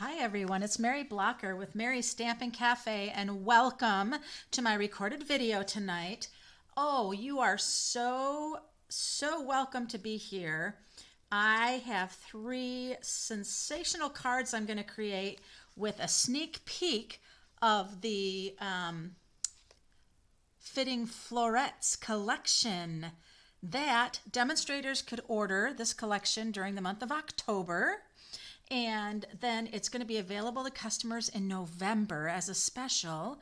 Hi everyone, it's Mary Blocker with Mary's Stampin' Cafe and welcome to my recorded video tonight. Oh, you are so welcome to be here. I have three sensational cards I'm going to create with a sneak peek of the Fitting Florets collection that demonstrators could order this collection during the month of October. And then it's going to be available to customers in November as a special.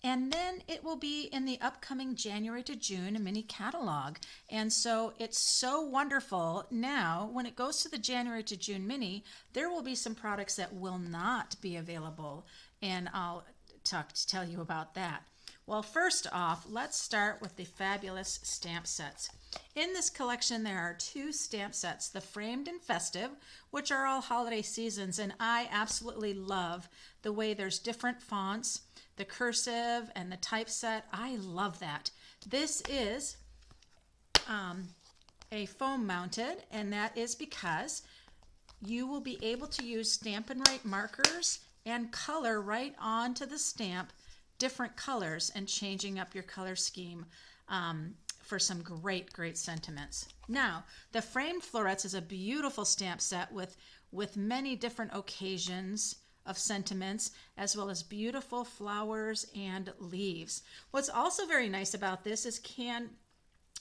And then it will be in the upcoming January to June mini catalog. And so it's so wonderful. Now, when it goes to the January to June mini, there will be some products that will not be available. And I'll tell you about that. Well, first off, let's start with the fabulous stamp sets. In this collection, there are two stamp sets, the Framed and Festive, which are all holiday seasons, and I absolutely love the way there's different fonts, the cursive and the typeset. I love that. This is a foam mounted, and that is because you will be able to use Stampin' Right markers and color right onto the stamp different colors and changing up your color scheme for some great sentiments. Now, the Framed Florets is a beautiful stamp set with many different occasions of sentiments, as well as beautiful flowers and leaves. What's also very nice about this is can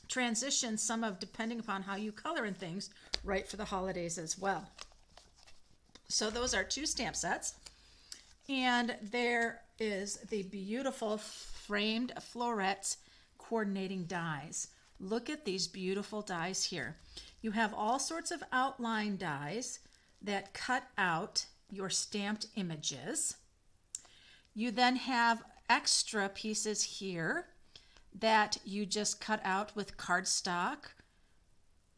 transition some of, depending upon how you color and things, right for the holidays as well. So those are two stamp sets. And there is the beautiful Framed Florets coordinating dies. Look at these beautiful dies here. You have all sorts of outline dies that cut out your stamped images. You then have extra pieces here that you just cut out with cardstock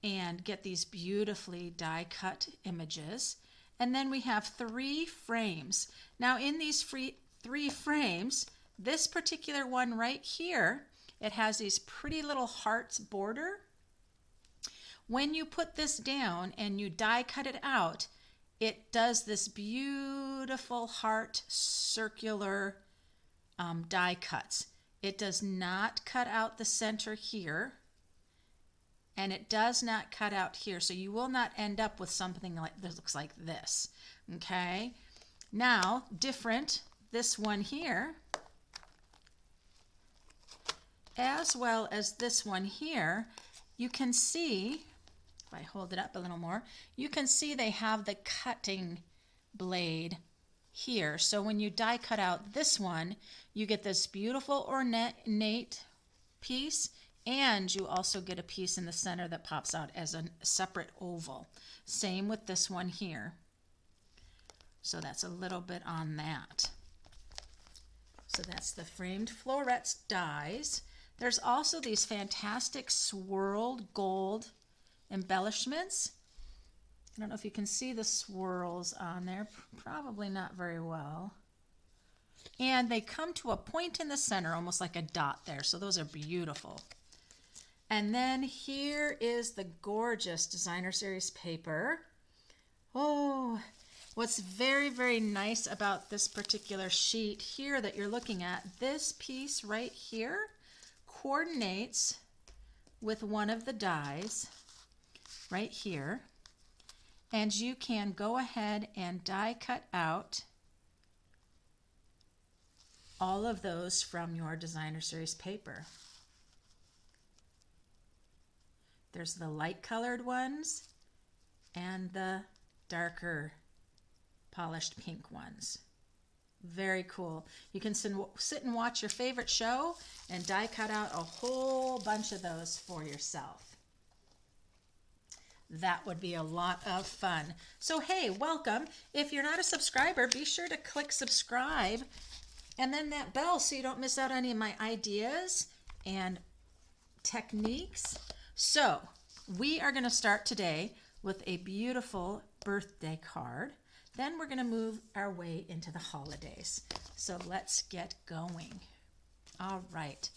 and get these beautifully die cut images. And then we have three frames. Now in these three frames, this particular one right here, it has these pretty little hearts border. When you put this down and you die cut it out, it does this beautiful heart circular die cuts. It does not cut out the center here, and it does not cut out here, so you will not end up with something like that looks like this. Okay, now different, this one here, as well as this one here, you can see, if I hold it up a little more, you can see they have the cutting blade here. So when you die cut out this one, you get this beautiful ornate piece, and you also get a piece in the center that pops out as a separate oval. Same with this one here. So that's a little bit on that. So that's the Framed Florets dies. There's also these fantastic swirled gold embellishments. I don't know if you can see the swirls on there, probably not very well. And they come to a point in the center, almost like a dot there, so those are beautiful. And then here is the gorgeous Designer Series paper. Oh, what's very nice about this particular sheet here that you're looking at, this piece right here coordinates with one of the dies right here. And you can go ahead and die cut out all of those from your Designer Series paper. There's the light colored ones and the darker polished pink ones. Very cool. You can sit and watch your favorite show and die cut out a whole bunch of those for yourself. That would be a lot of fun. So hey, welcome. If you're not a subscriber, be sure to click subscribe and then that bell so you don't miss out on any of my ideas and techniques. So we are going to start today with a beautiful birthday card. Then we're going to move our way into the holidays. So let's get going. All right.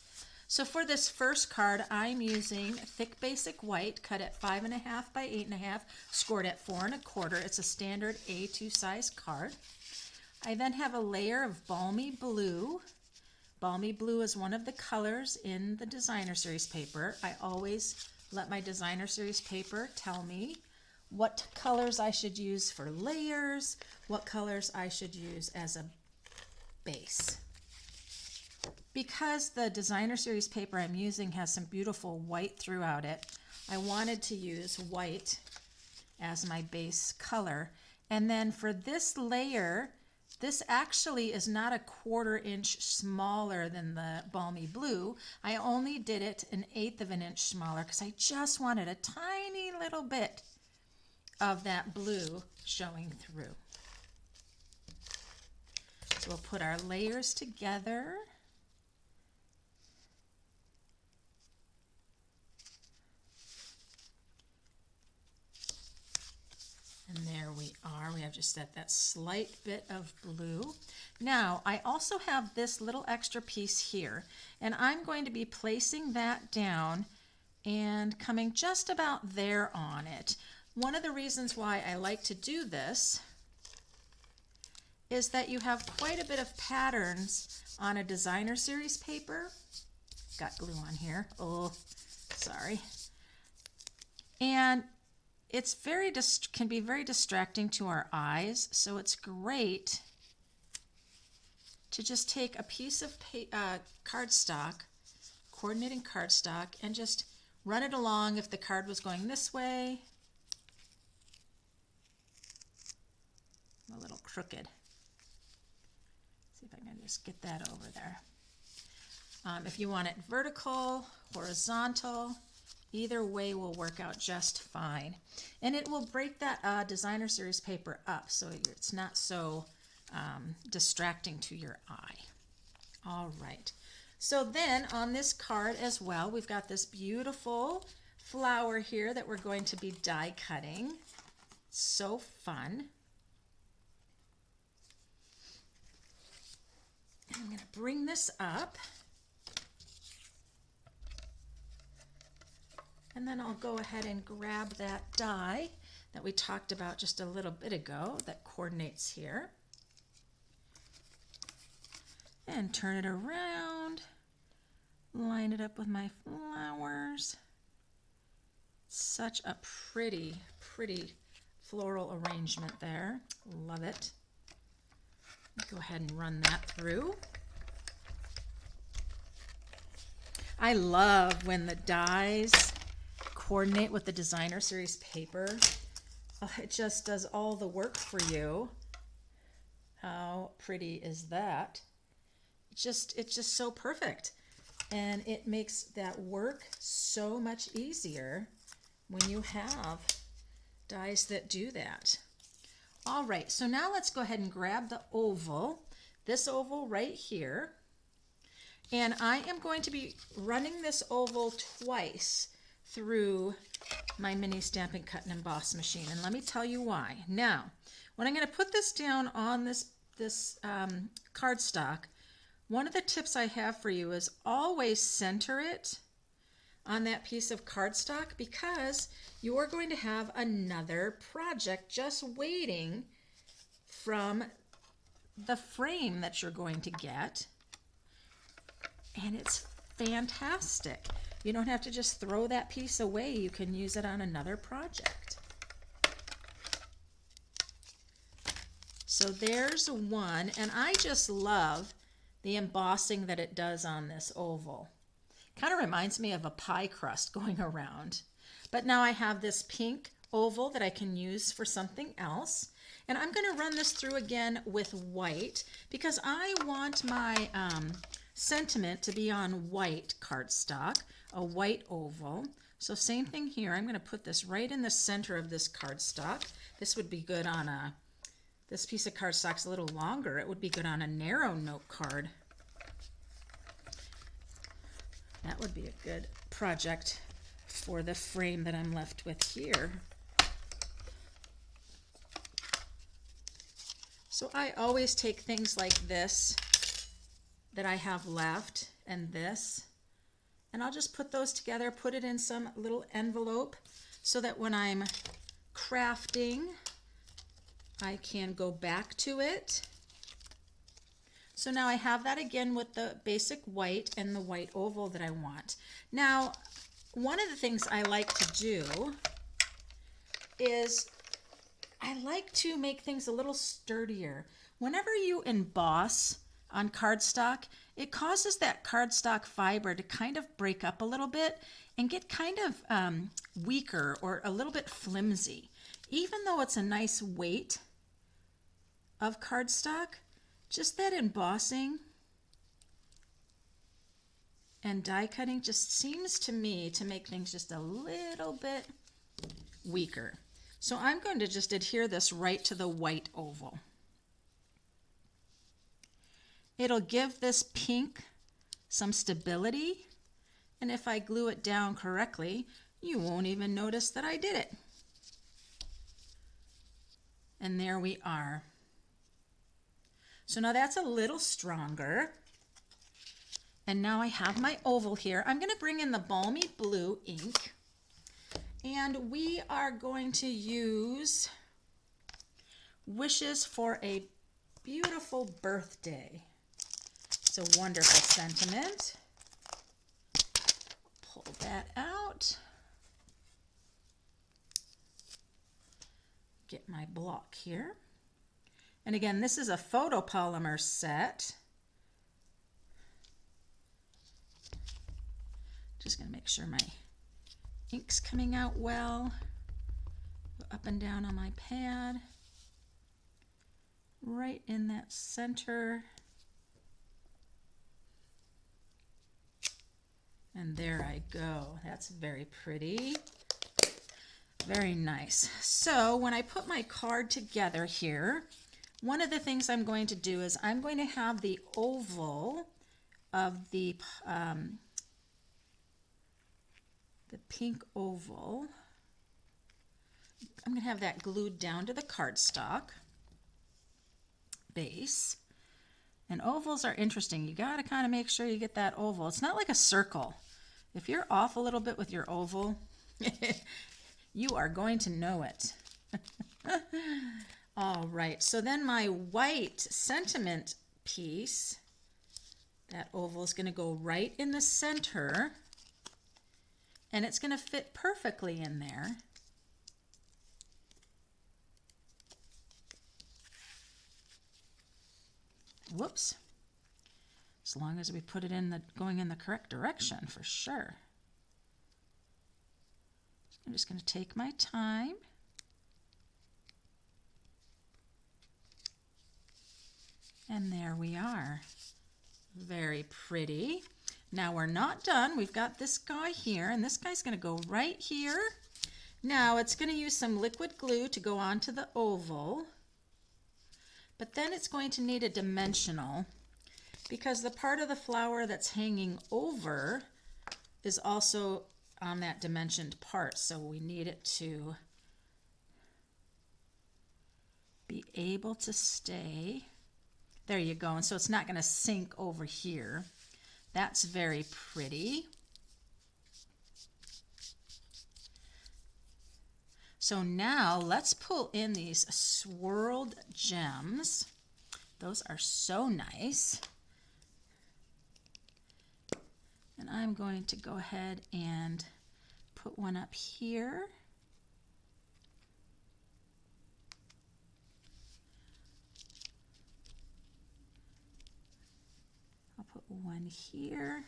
So for this first card, I'm using thick basic white, cut at 5.5 by 8.5, scored at 4 1/4. It's a standard A2 size card. I then have a layer of balmy blue. Balmy blue is one of the colors in the designer series paper. I always let my designer series paper tell me what colors I should use for layers, what colors I should use as a base. Because the designer series paper I'm using has some beautiful white throughout it, I wanted to use white as my base color. And then for this layer, this actually is not a 1/4 inch smaller than the balmy blue. I only did it 1/8 of an inch smaller because I just wanted a tiny little bit of that blue showing through. So we'll put our layers together. And there we are. We have just that slight bit of blue. Now, I also have this little extra piece here, and I'm going to be placing that down and coming just about there on it. One of the reasons why I like to do this is that you have quite a bit of patterns on a designer series paper. Got glue on here. Oh, sorry. And it's can be very distracting to our eyes, so it's great to just take a piece of cardstock, coordinating cardstock, and just run it along. If the card was going this way, a little crooked. See if I can just get that over there. If you want it vertical, horizontal, either way will work out just fine. And it will break that designer series paper up so it's not so distracting to your eye. All right. So then on this card as well, we've got this beautiful flower here that we're going to be die cutting. So fun. And I'm going to bring this up. And then I'll go ahead and grab that die that we talked about just a little bit ago that coordinates here. And turn it around, line it up with my flowers. Such a pretty, pretty floral arrangement there. Love it. Go ahead and run that through. I love when the dies coordinate with the designer series paper. Oh, it just does all the work for you. How pretty is that? It's just so perfect, and it makes that work so much easier when you have dies that do that. All right, so now let's go ahead and grab the oval, this oval right here, and I am going to be running this oval twice through my mini Stampin' Cut and Emboss machine, and let me tell you why. Now, when I'm going to put this down on this cardstock, one of the tips I have for you is always center it on that piece of cardstock, because you are going to have another project just waiting from the frame that you're going to get, and it's fantastic. You don't have to just throw that piece away. You can use it on another project. So there's one, and I just love the embossing that it does on this oval. Kind of reminds me of a pie crust going around. But now I have this pink oval that I can use for something else. And I'm going to run this through again with white because I want my sentiment to be on white cardstock, a white oval. So same thing here. I'm going to put this right in the center of this cardstock. This would be good on this piece of cardstock's a little longer. It would be good on a narrow note card. That would be a good project for the frame that I'm left with here. So I always take things like this that I have left and this, And I'll just put those together, put it in some little envelope so that when I'm crafting, I can go back to it. So now I have that again with the basic white and the white oval that I want. Now, one of the things I like to do is I like to make things a little sturdier. Whenever you emboss on cardstock, it causes that cardstock fiber to kind of break up a little bit and get kind of weaker or a little bit flimsy. Even though it's a nice weight of cardstock, just that embossing and die cutting just seems to me to make things just a little bit weaker. So I'm going to just adhere this right to the white oval. It'll give this pink some stability, and if I glue it down correctly, you won't even notice that I did it. And there we are. So now that's a little stronger. And now I have my oval here. I'm going to bring in the Balmy Blue ink, and we are going to use Wishes for a Beautiful Birthday. It's a wonderful sentiment. Pull that out. Get my block here. And again, this is a photopolymer set. Just going to make sure my ink's coming out well. Go up and down on my pad. Right in that center. And there I go. That's very pretty. Very nice. So when I put my card together here, one of the things I'm going to do is I'm going to have the oval of the pink oval. I'm going to have that glued down to the cardstock base. And ovals are interesting. You got to kind of make sure you get that oval. It's not like a circle. If you're off a little bit with your oval, you are going to know it. All right, so then my white sentiment piece, that oval is going to go right in the center, and it's going to fit perfectly in there. Whoops. As long as we put it in the going in the correct direction, for sure. I'm just going to take my time. And there we are. Very pretty. Now we're not done. We've got this guy here, and this guy's going to go right here. Now it's going to use some liquid glue to go onto the oval. But then it's going to need a dimensional, because the part of the flower that's hanging over is also on that dimensioned part. So we need it to be able to stay. There you go. And so it's not going to sink over here. That's very pretty. So now let's pull in these swirled gems. Those are so nice. And I'm going to go ahead and put one up here. I'll put one here.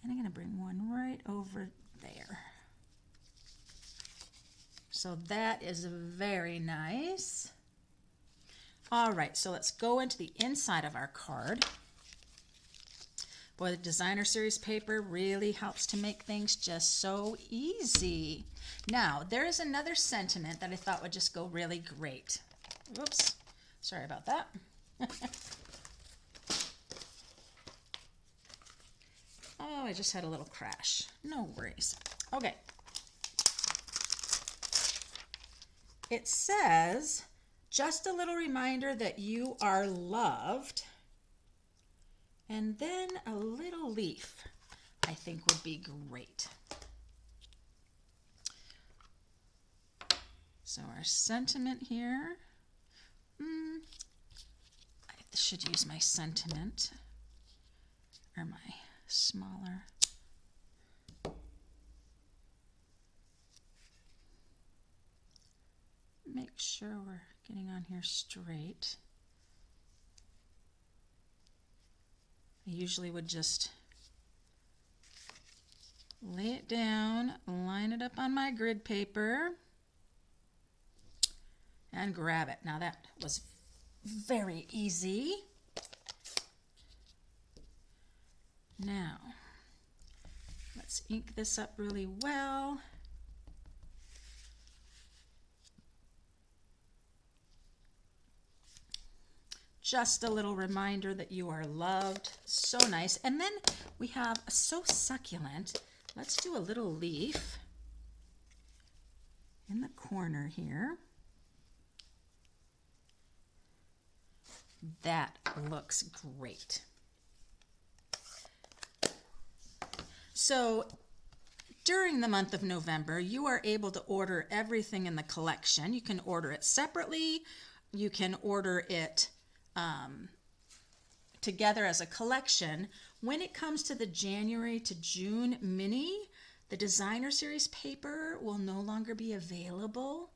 And I'm going to bring one right over there. So that is very nice. All right, so let's go into the inside of our card. Boy, the designer series paper really helps to make things just so easy. Now, there is another sentiment that I thought would just go really great. Oops, sorry about that. Oh, I just had a little crash. No worries. Okay. It says, just a little reminder that you are loved. And then a little leaf, I think would be great. So our sentiment here, I should use my sentiment or my smaller. Make sure we're getting on here straight. I usually would just lay it down, line it up on my grid paper, and grab it. Now that was very easy. Now, let's ink this up really well. Just a little reminder that you are loved. So nice. And then we have So Succulent. Let's do a little leaf in the corner here. That looks great. So during the month of November, you are able to order everything in the collection. You can order it separately. You can order it together as a collection. When it comes to the January to June mini, the designer series paper will no longer be available,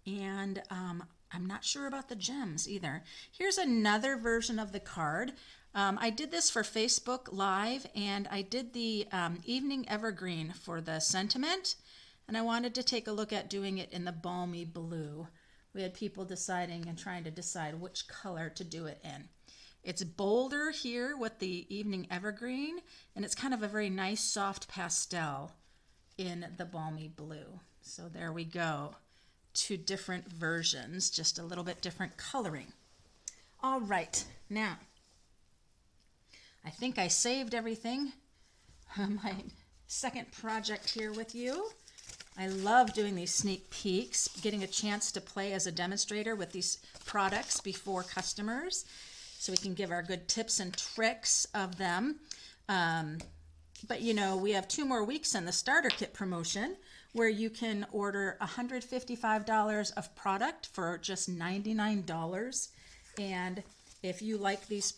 and I'm not sure about the gems either. Here's another version of the card. I did this for Facebook Live, and I did the evening evergreen for the sentiment, and I wanted to take a look at doing it in the balmy blue. We had people deciding and trying to decide which color to do it in. It's bolder here with the evening evergreen, and it's kind of a very nice soft pastel in the balmy blue. So there we go. Two different versions, just a little bit different coloring. All right, now, I think I saved everything. My second project here with you. I love doing these sneak peeks, getting a chance to play as a demonstrator with these products before customers, so we can give our good tips and tricks of them. But you know, we have 2 more weeks in the starter kit promotion where you can order $155 of product for just $99. And if you like these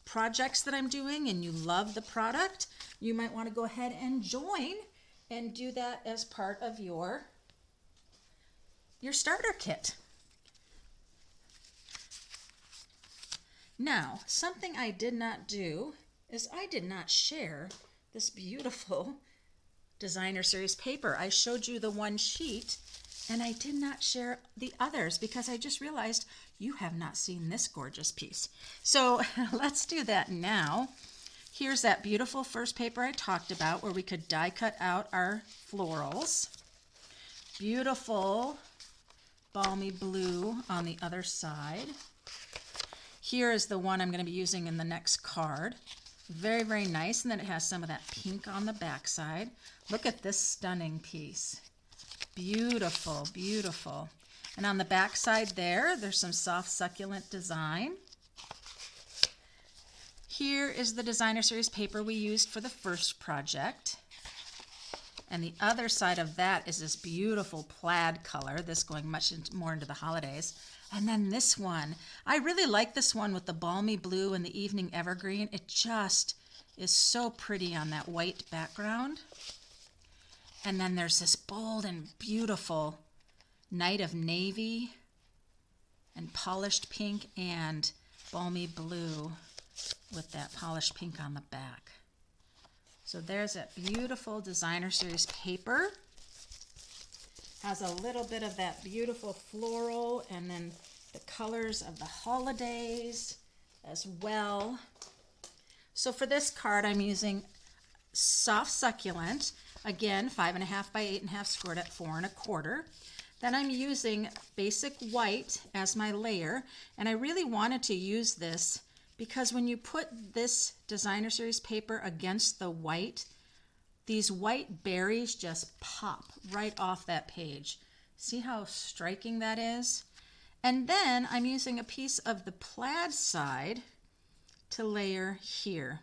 projects that I'm doing and you love the product, you might want to go ahead and join and do that as part of your starter kit. Now, something I did not do is I did not share this beautiful designer series paper. I showed you the one sheet and I did not share the others because I just realized you have not seen this gorgeous piece. So let's do that now. Here's that beautiful first paper I talked about where we could die cut out our florals. Beautiful balmy blue on the other side. Here is the one I'm going to be using in the next card. Very, very nice. And then it has some of that pink on the back side. Look at this stunning piece. Beautiful, beautiful. And on the back side there's some soft succulent design. Here is the designer series paper we used for the first project. And the other side of that is this beautiful plaid color, this going much more into the holidays. And then this one, I really like this one with the balmy blue and the evening evergreen. It just is so pretty on that white background. And then there's this bold and beautiful night of navy and polished pink and balmy blue with that polished pink on the back. So there's that beautiful designer series paper. Has a little bit of that beautiful floral and then the colors of the holidays as well. So for this card, I'm using soft succulent, again 5.5 by 8.5 scored at 4 1/4. Then I'm using basic white as my layer, and I really wanted to use this because when you put this designer series paper against the white, these white berries just pop right off that page. See how striking that is? And then I'm using a piece of the plaid side to layer here.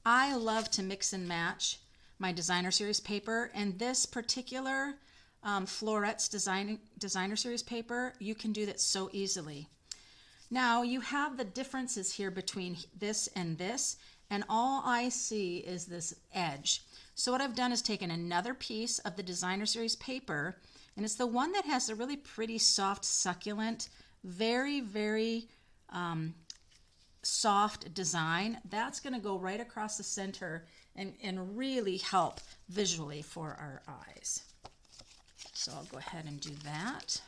I love to mix and match my designer series paper, and this particular Florets designer series paper, you can do that so easily. Now you have the differences here between this, and all I see is this edge. So what I've done is taken another piece of the designer series paper, and it's the one that has a really pretty soft, succulent, very, very soft design. That's going to go right across the center and really help visually for our eyes. So I'll go ahead and do that.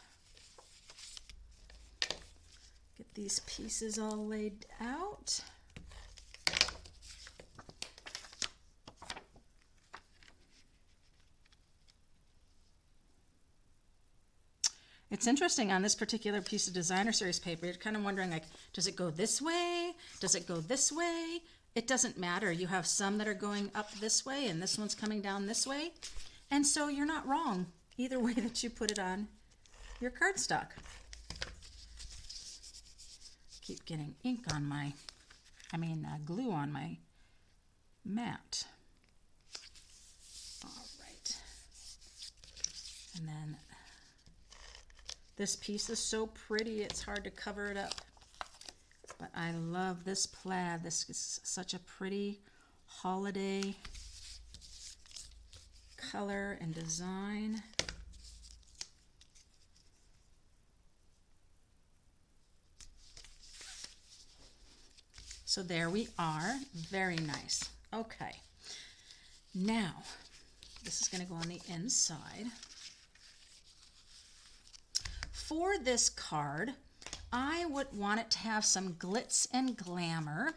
Get these pieces all laid out. It's interesting on this particular piece of designer series paper, you're kind of wondering, like, does it go this way? Does it go this way? It doesn't matter. You have some that are going up this way and this one's coming down this way. And so you're not wrong either way that you put it on your cardstock. Keep getting ink on my, glue on my mat. All right. And then this piece is so pretty, it's hard to cover it up. But I love this plaid. This is such a pretty holiday color and design. So there we are. Very nice. Okay. Now, this is going to go on the inside. For this card, I would want it to have some glitz and glamour.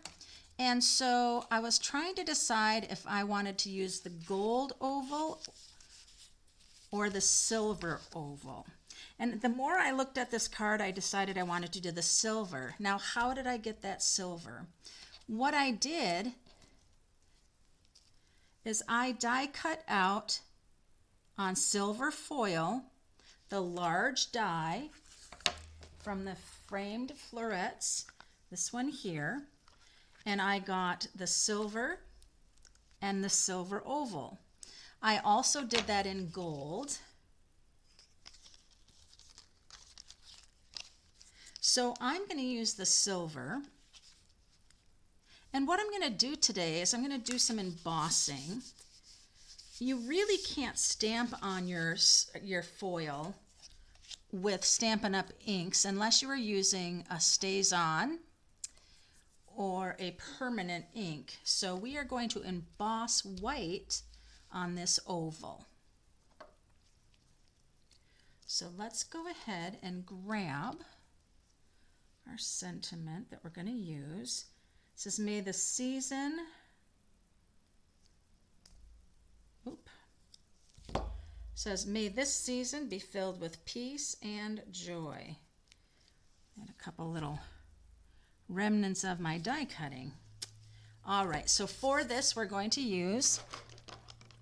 And so I was trying to decide if I wanted to use the gold oval or the silver oval. And the more I looked at this card, I decided I wanted to do the silver. Now, how did I get that silver? What I did is I die cut out on silver foil the large die from the framed florets, this one here, and I got the silver and the silver oval. I also did that in gold. So I'm going to use the silver. And what I'm going to do today is I'm going to do some embossing. You really can't stamp on your foil with Stampin' Up! Inks unless you are using a StazOn or a permanent ink. So we are going to emboss white on this oval. So let's go ahead and grab our sentiment that we're going to use. It says, may the season, says, may this season be filled with peace and joy. And a couple little remnants of my die cutting. All right, so for this, we're going to use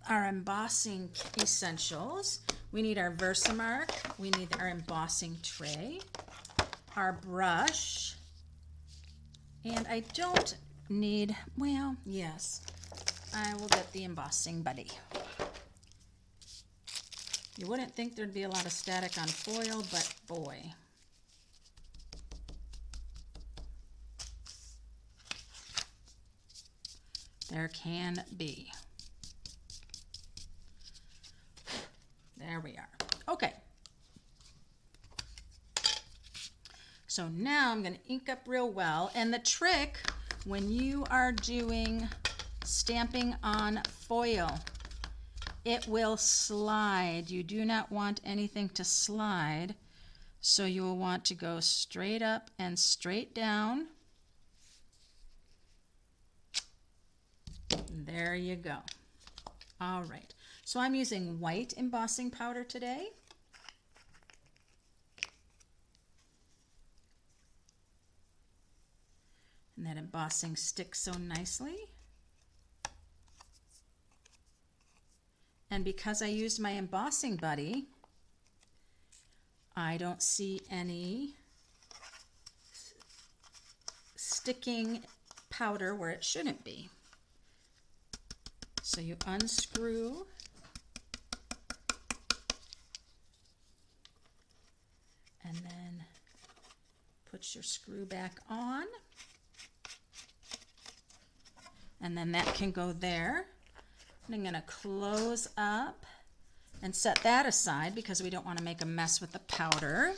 our embossing essentials. We need our Versamark, we need our embossing tray, our brush, and I don't need, well, yes, I will get the embossing buddy. You wouldn't think there'd be a lot of static on foil, but boy. There can be. There we are. Okay. So now I'm going to ink up real well. And the trick when you are doing stamping on foil, it will slide. You do not want anything to slide. So you will want to go straight up and straight down. There you go. All right. So I'm using white embossing powder today. And that embossing sticks so nicely. And because I used my embossing buddy, I don't see any sticking powder where it shouldn't be. So you unscrew and then put your screw back on. And then that can go there. And I'm going to close up and set that aside because we don't want to make a mess with the powder.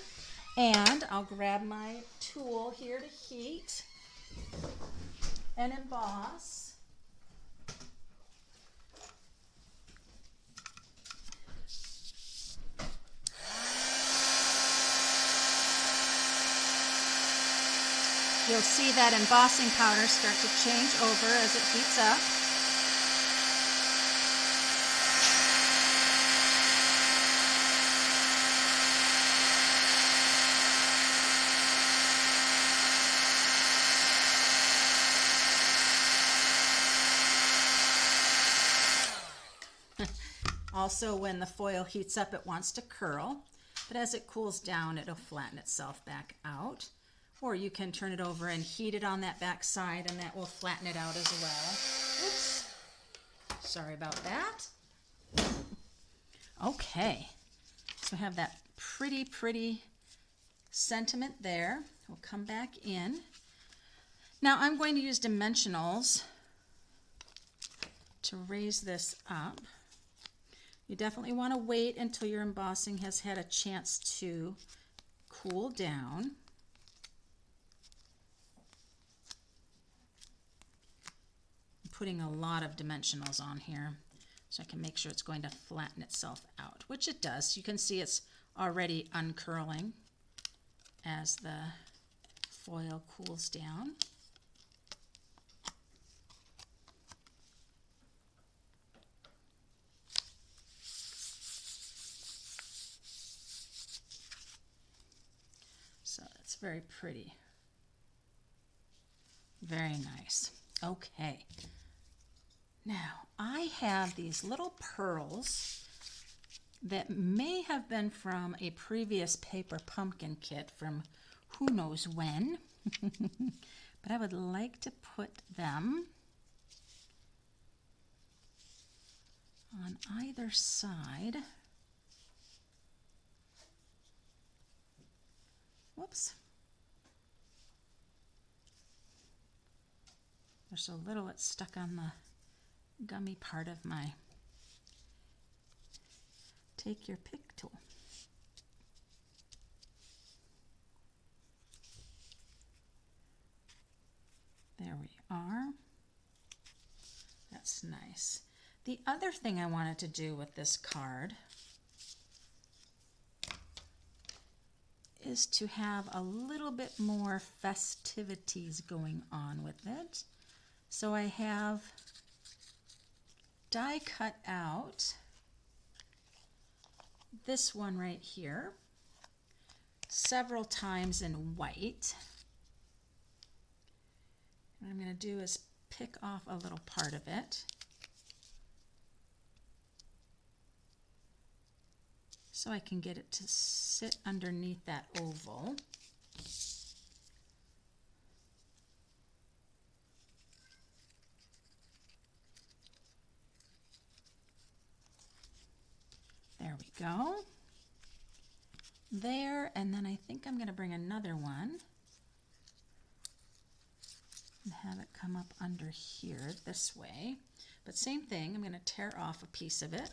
And I'll grab my tool here to heat and emboss. You'll see that embossing powder start to change over as it heats up. Also, when the foil heats up, it wants to curl, but as it cools down, it'll flatten itself back out. Or you can turn it over and heat it on that back side, and that will flatten it out as well. Oops. Sorry about that. Okay. So I have that pretty sentiment there. We'll come back in. Now I'm going to use dimensionals to raise this up. You definitely want to wait until your embossing has had a chance to cool down. I'm putting a lot of dimensionals on here so I can make sure it's going to flatten itself out, which it does. You can see it's already uncurling as the foil cools down. So that's very pretty. Very nice. Okay. Now I have these little pearls that may have been from a previous paper pumpkin kit from who knows when, but I would like to put them on either side. Whoops. There's so little it's stuck on the gummy part of my take your pick tool. There we are. That's nice. The other thing I wanted to do with this card is to have a little bit more festivities going on with it. So I have die cut out this one right here several times in white. What I'm going to do is pick off a little part of it. So I can get it to sit underneath that oval. There we go. There, and then I think I'm going to bring another one and have it come up under here this way. But same thing, I'm going to tear off a piece of it.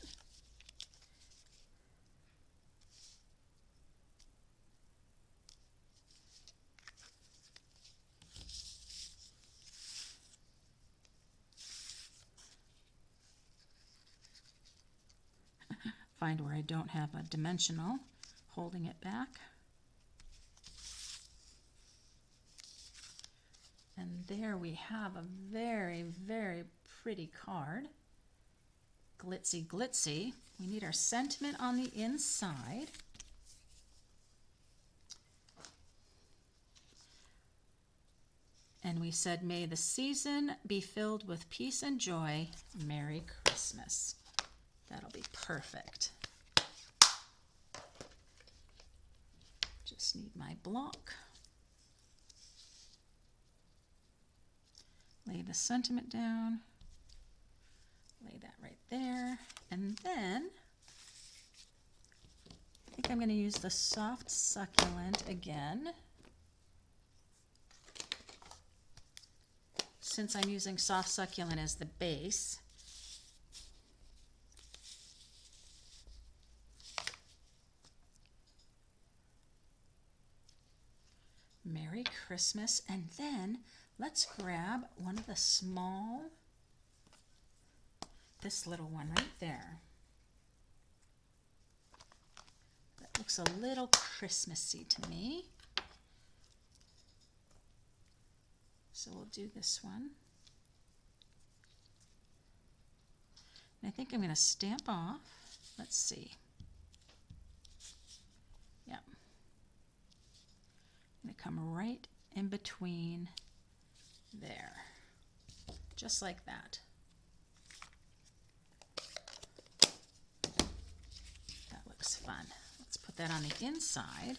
Find where I don't have a dimensional holding it back. And there we have a very, very pretty card. Glitzy, glitzy. We need our sentiment on the inside. And we said, may the season be filled with peace and joy. Merry Christmas. That'll be perfect. Just need my block. Lay the sentiment down. Lay that right there. And then I think I'm going to use the soft succulent again. Since I'm using soft succulent as the base. Merry Christmas. And then let's grab one of the small, this little one right there. That looks a little Christmassy to me. So we'll do this one. And I think I'm going to stamp off. Let's see. Yep. I'm going to come right in between there. Just like that. That looks fun. Let's put that on the inside.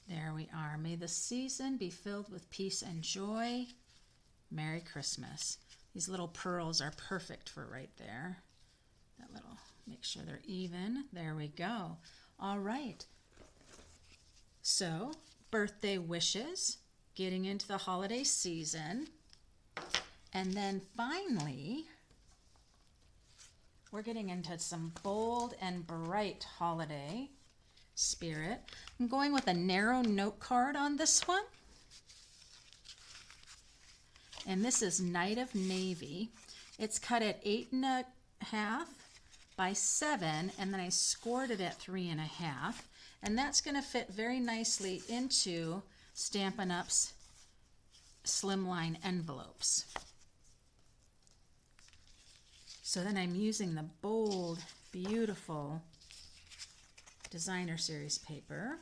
There we are. May the season be filled with peace and joy. Merry Christmas. These little pearls are perfect for right there. That little, make sure they're even. There we go. All right. So, birthday wishes, getting into the holiday season. And then finally, we're getting into some bold and bright holiday spirit. I'm going with a narrow note card on this one. And this is Night of Navy. It's cut at 8.5 by 7, and then I scored it at 3.5. And that's going to fit very nicely into Stampin' Up's slimline envelopes. So then I'm using the bold, beautiful Designer Series paper.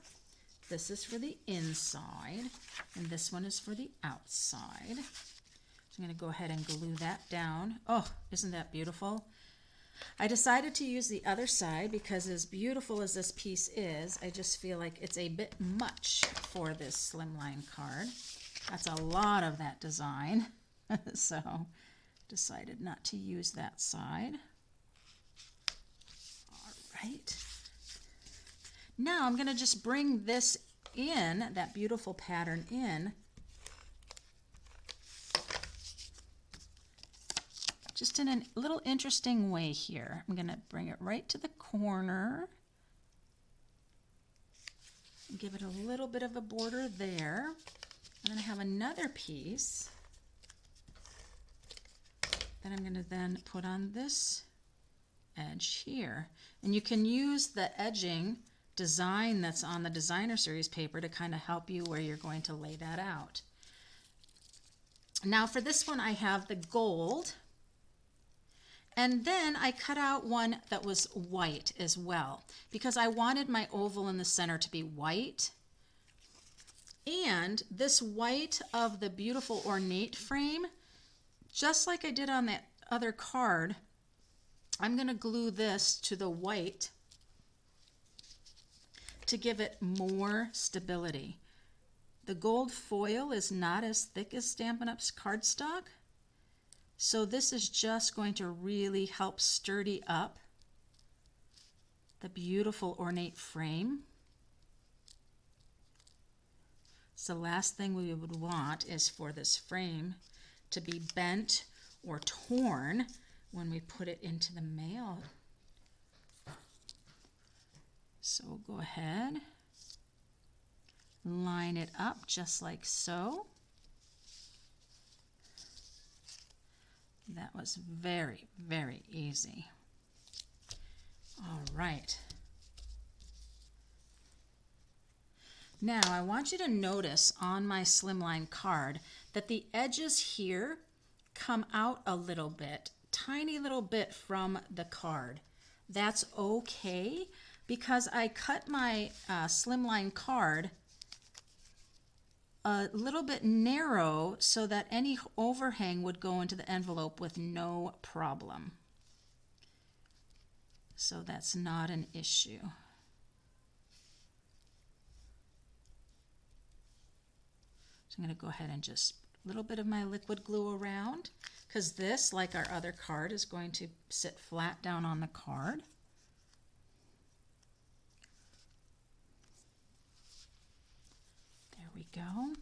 This is for the inside, and this one is for the outside. So I'm going to go ahead and glue that down. Oh, isn't that beautiful? I decided to use the other side because as beautiful as this piece is, I just feel like it's a bit much for this slimline card. That's a lot of that design. So decided not to use that side. All right. Now I'm going to just bring this in, that beautiful pattern in, just in a little interesting way here. I'm going to bring it right to the corner and give it a little bit of a border there. And then I have another piece that I'm going to then put on this edge here. And you can use the edging design that's on the Designer Series paper to kind of help you where you're going to lay that out. Now for this one I have the gold, and then I cut out one that was white as well because I wanted my oval in the center to be white. And this white of the beautiful ornate frame, just like I did on that other card, I'm going to glue this to the white to give it more stability. The gold foil is not as thick as Stampin' Up's cardstock, so this is just going to really help sturdy up the beautiful ornate frame. So the last thing we would want is for this frame to be bent or torn when we put it into the mail. So we'll go ahead, line it up just like so. That was very, very easy. All right. Now I want you to notice on my slimline card that the edges here come out a little bit, tiny little bit from the card. That's okay – because I cut my slimline card a little bit narrow so that any overhang would go into the envelope with no problem. So that's not an issue. So I'm going to go ahead and just a little bit of my liquid glue around, because this, like our other card, is going to sit flat down on the card. There we go.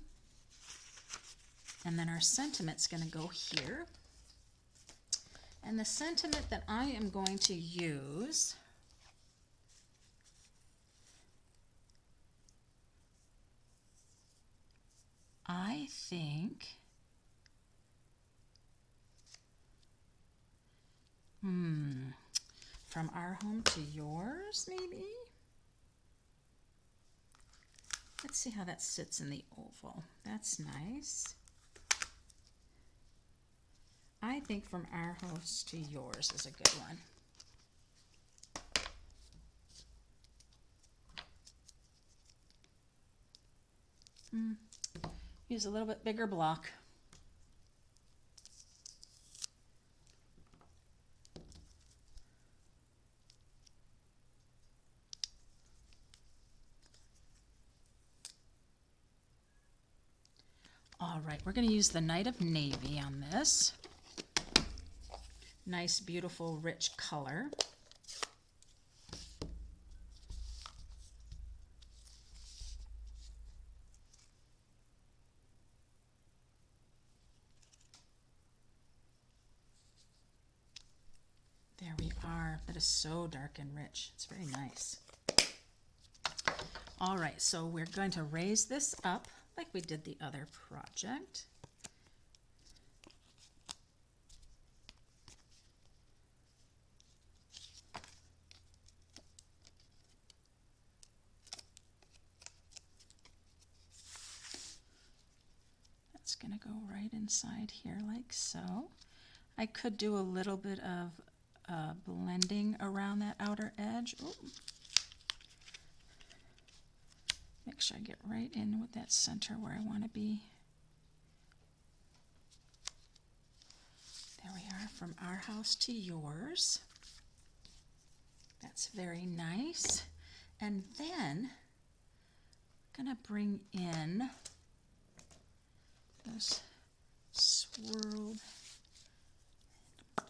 And then our sentiment's going to go here. And the sentiment that I am going to use I think from our home to yours, maybe? Let's see how that sits in the oval. That's nice. I think from our house to yours is a good one. Use a little bit bigger block. All right, we're going to use the Night of Navy on this. Nice, beautiful, rich color. There we are. That is so dark and rich. It's very nice. All right, so we're going to raise this up like we did the other project. That's going to go right inside here like so. I could do a little bit of blending around that outer edge. Ooh. Make sure I get right in with that center where I want to be. There we are, from our house to yours. That's very nice. And then I'm going to bring in those swirled.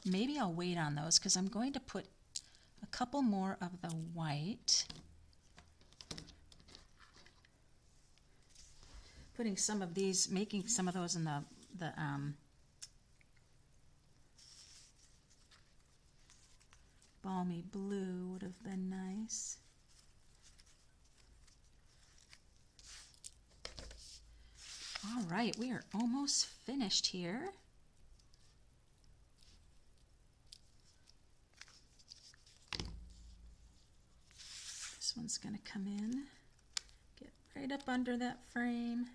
Maybe I'll wait on those because I'm going to put a couple more of the white. Putting some of these, making some of those in the balmy blue would have been nice. All right, we are almost finished here. This one's going to come in, get right up under that frame.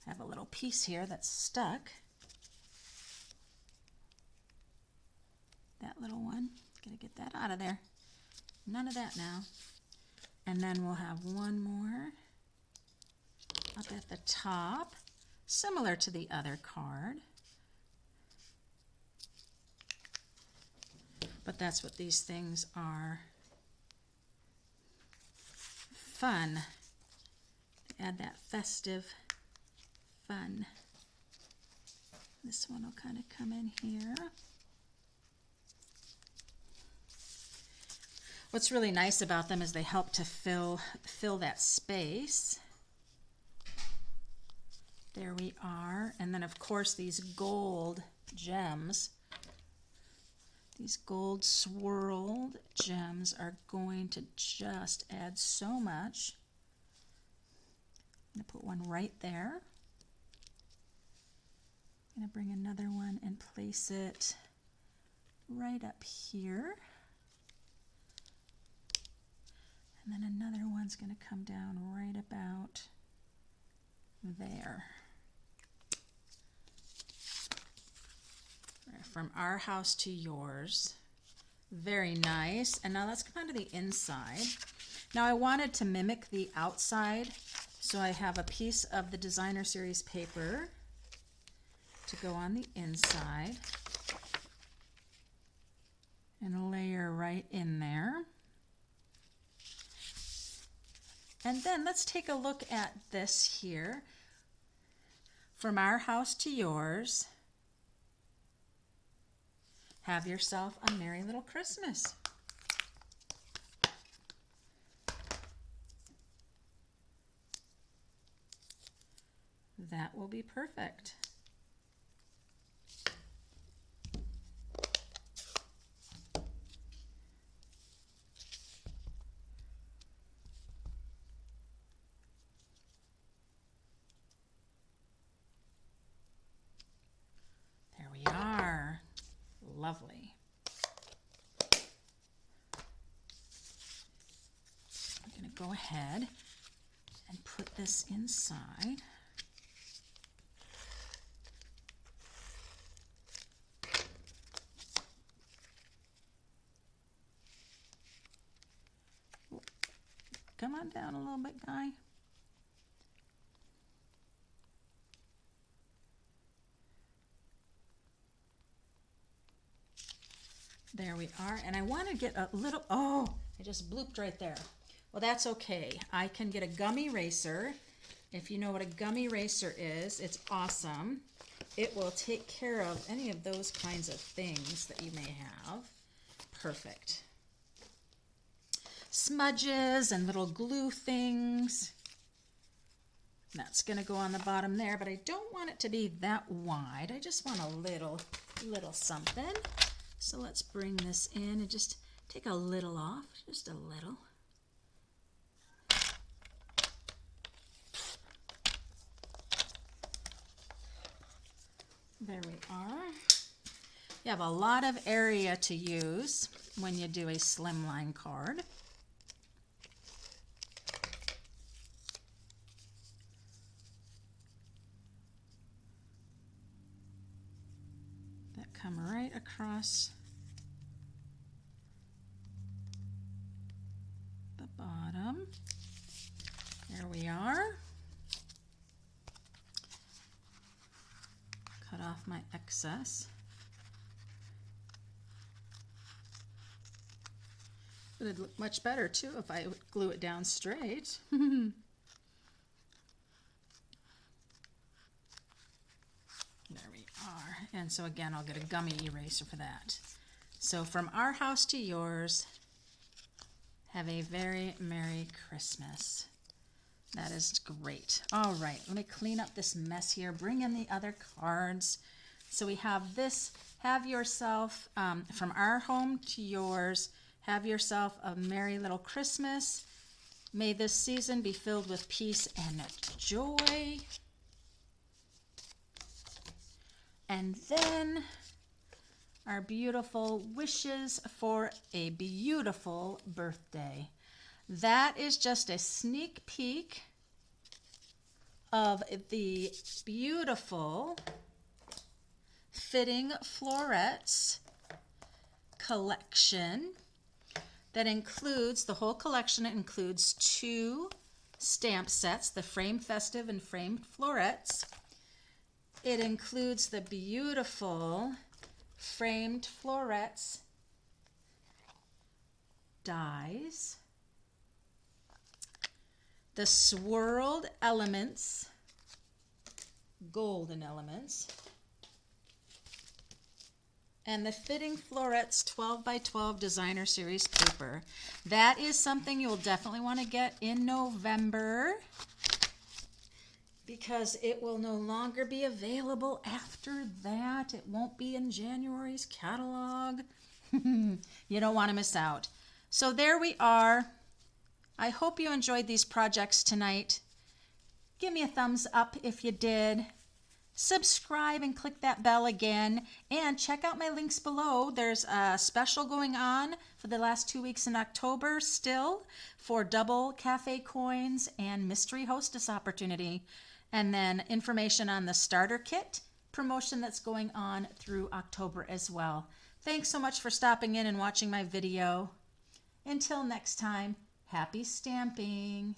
I have a little piece here that's stuck. That little one, gotta get that out of there. None of that now. And then we'll have one more up at the top, similar to the other card. But that's what these things are. Fun. Add that festive fun. This one will kind of come in here. What's really nice about them is they help to fill that space. There we are. And then of course these gold gems, these gold swirled gems are going to just add so much. I'm going to put one right there. I'm going to bring another one and place it right up here. And then another one's going to come down right about there. From our house to yours. Very nice. And now let's come on to the inside. Now I wanted to mimic the outside, so I have a piece of the Designer Series paper to go on the inside and layer right in there. And then let's take a look at this here. From our house to yours, have yourself a merry little Christmas. That will be perfect. There we are. Lovely. I'm going to go ahead and put this inside. Come on down a little bit, Guy. There we are. And I want to get a little, oh, I just blooped right there. Well, that's okay. I can get a gum eraser. If you know what a gum eraser is, it's awesome. It will take care of any of those kinds of things that you may have. Perfect. Smudges and little glue things. That's going to go on the bottom there, but I don't want it to be that wide. I just want a little something. So let's bring this in and just take a little off, just a little. There we are. You have a lot of area to use when you do a slimline card. That come right across the bottom. There we are. Cut off my excess. It would look much better too if I would glue it down straight. There we are. And so again, I'll get a gummy eraser for that. So from our house to yours, have a very Merry Christmas. That is great. All right, let me clean up this mess here. Bring in the other cards. So we have this, have yourself, from our home to yours, have yourself a merry little Christmas. May this season be filled with peace and joy. And then our beautiful wishes for a beautiful birthday. That is just a sneak peek of the beautiful Fitting Florets collection that includes, the whole collection includes 2 stamp sets, the Framed Festive and Framed Florets. It includes the beautiful Framed Florets dies, the swirled elements, golden elements, and the Fitting Florets 12 by 12 Designer Series paper. That is something you'll definitely want to get in November because it will no longer be available after that. It won't be in January's catalog. You don't want to miss out. So there we are. I hope you enjoyed these projects tonight. Give me a thumbs up if you did. Subscribe and click that bell again. And check out my links below. There's a special going on for the last 2 weeks in October still for double cafe coins and mystery hostess opportunity. And then information on the starter kit promotion that's going on through October as well. Thanks so much for stopping in and watching my video. Until next time, happy stamping!